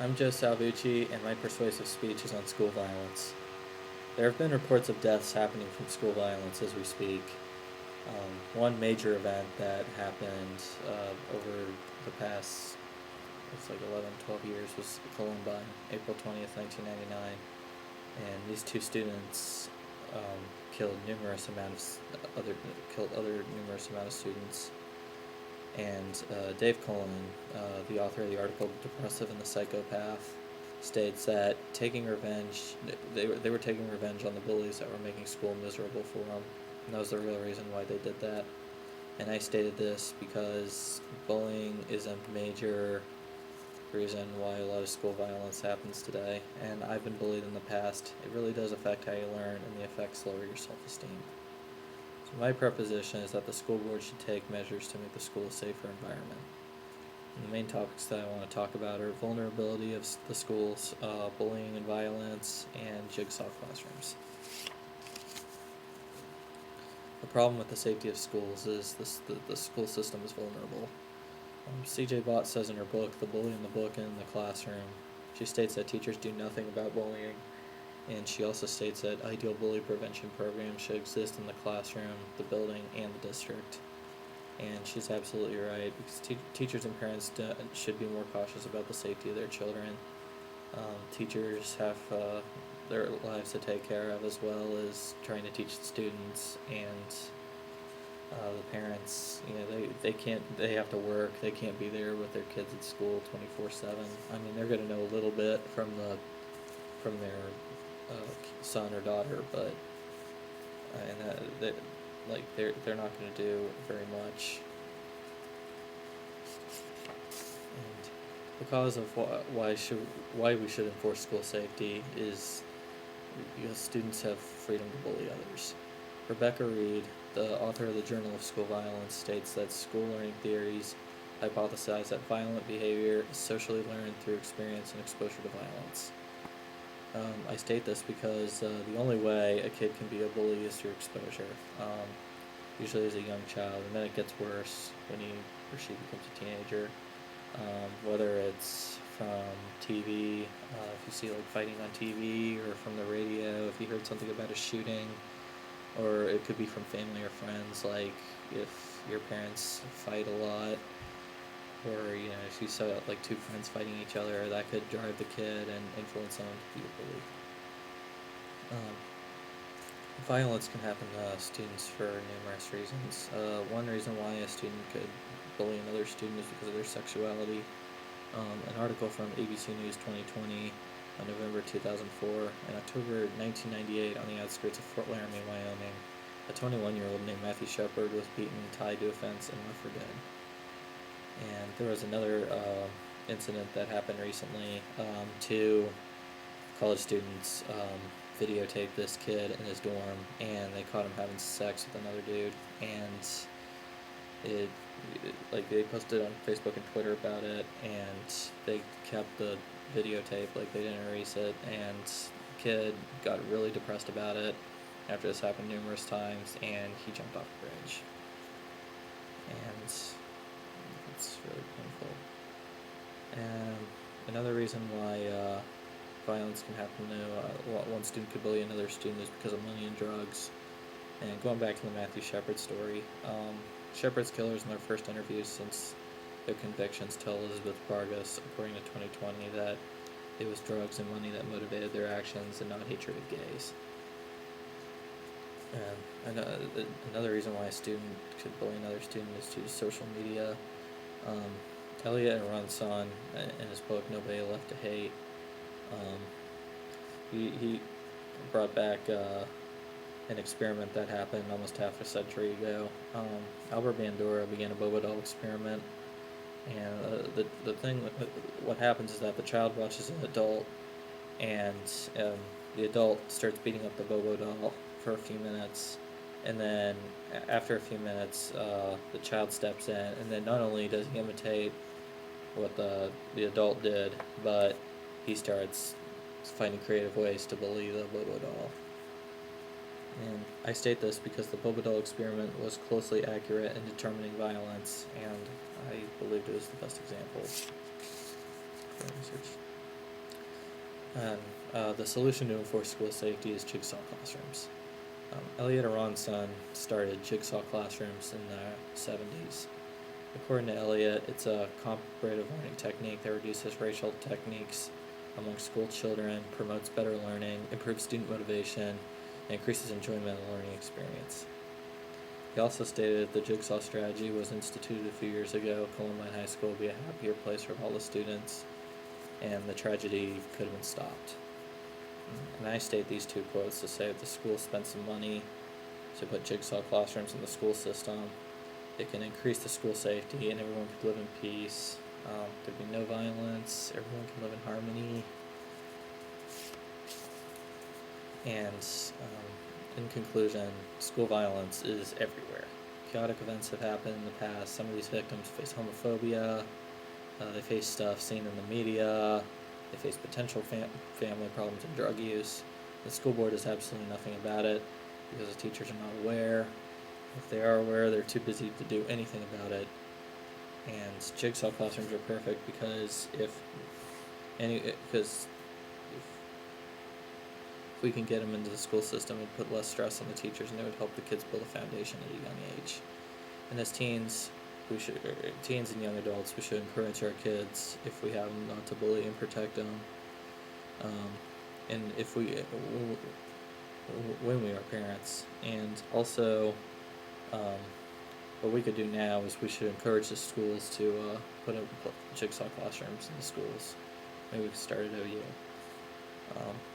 I'm Joe Salvucci, and my persuasive speech is on school violence. There have been reports of deaths happening from school violence as we speak. One major event that happened over the past, it's like 11, 12 years, was Columbine, April 20th, 1999. And these two students killed other numerous amount of students. And Dave Cullen, the author of the article "Depressive and the Psychopath," states that taking revenge, they were taking revenge on the bullies that were making school miserable for them, and that was the real reason why they did that. And I stated this because bullying is a major reason why a lot of school violence happens today, and I've been bullied in the past. It really does affect how you learn, and the effects lower your self-esteem. So my proposition is that the school board should take measures to make the school a safer environment. And the main topics that I want to talk about are vulnerability of the schools, bullying and violence, and jigsaw classrooms. The problem with the safety of schools is the school system is vulnerable. C.J. Bott says in her book, "The Bully in the Book and in the Classroom," she states that teachers do nothing about bullying, and she also states that ideal bully prevention programs should exist in the classroom, the building, and the district. And she's absolutely right, because teachers and parents should be more cautious about the safety of their children. Teachers have their lives to take care of, as well as trying to teach the students, and the parents, they have to work. They can't be there with their kids at school 24/7. I mean, they're going to know a little bit from their son or daughter, but they're not going to do very much. And the cause of why we should enforce school safety is because students have freedom to bully others. Rebecca Reed, the author of the Journal of School Violence, states that school learning theories hypothesize that violent behavior is socially learned through experience and exposure to violence. I state this because the only way a kid can be a bully is through exposure, usually as a young child, and then it gets worse when he or she becomes a teenager, whether it's from TV, if you see like fighting on TV, or from the radio, if you heard something about a shooting, or it could be from family or friends, like if your parents fight a lot, or if you saw like two friends fighting each other, that could drive the kid and influence them to be a bully. Violence can happen to students for numerous reasons. One reason why a student could bully another student is because of their sexuality. An article from ABC News 2020 on November 2004, in October 1998, on the outskirts of Fort Laramie, Wyoming, a 21-year-old named Matthew Shepard was beaten, tied to a fence, and left for dead. And there was another incident that happened recently. Two college students videotaped this kid in his dorm, and they caught him having sex with another dude, and they posted on Facebook and Twitter about it, and they kept the videotape, like they didn't erase it, and the kid got really depressed about it after this happened numerous times, and he jumped off the bridge. And it's really painful. And another reason why violence can happen to one student could bully another student is because of money and drugs. And going back to the Matthew Shepard story, Shepard's killers in their first interviews since their convictions tell Elizabeth Vargas, according to 2020, that it was drugs and money that motivated their actions and not hatred of gays. And another reason why a student could bully another student is due to social media. Elliot and Ron's son, in his book Nobody Left to Hate, he brought back an experiment that happened almost half a century ago. Albert Bandura began a Bobo doll experiment, and what happens is that the child watches an adult, and the adult starts beating up the Bobo doll for a few minutes, and then after a few minutes, the child steps in, and then not only does he imitate what the adult did, but he starts finding creative ways to bully the Bobo doll. And I state this because the Bobo doll experiment was closely accurate in determining violence, and I believed it was the best example for research. And the solution to enforce school safety is jigsaw classrooms. Elliot Aron's son started jigsaw classrooms in the 70s. According to Elliot, it's a comparative learning technique that reduces racial techniques among school children, promotes better learning, improves student motivation, and increases enjoyment of the learning experience. He also stated that the jigsaw strategy was instituted a few years ago. Columbine High School will be a happier place for all the students, and the tragedy could have been stopped. And I state these two quotes to say if the school spent some money to put jigsaw classrooms in the school system, it can increase the school safety and everyone could live in peace. There'd be no violence, everyone can live in harmony. And in conclusion, school violence is everywhere. Chaotic events have happened in the past. Some of these victims face homophobia, they face stuff seen in the media, they face potential family problems and drug use. The school board does absolutely nothing about it because the teachers are not aware. If they are aware, they're too busy to do anything about it. And jigsaw classrooms are perfect because if we can get them into the school system and put less stress on the teachers, and it would help the kids build a foundation at a young age. And as teens and young adults, we should encourage our kids, if we have them, not to bully and protect them. And if when we are parents, and also, what we could do now is we should encourage the schools to put jigsaw classrooms in the schools. Maybe we could start at OU.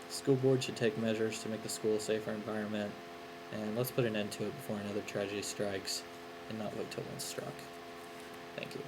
School board should take measures to make the school a safer environment, and let's put an end to it before another tragedy strikes, and not wait till one's struck. Thank you.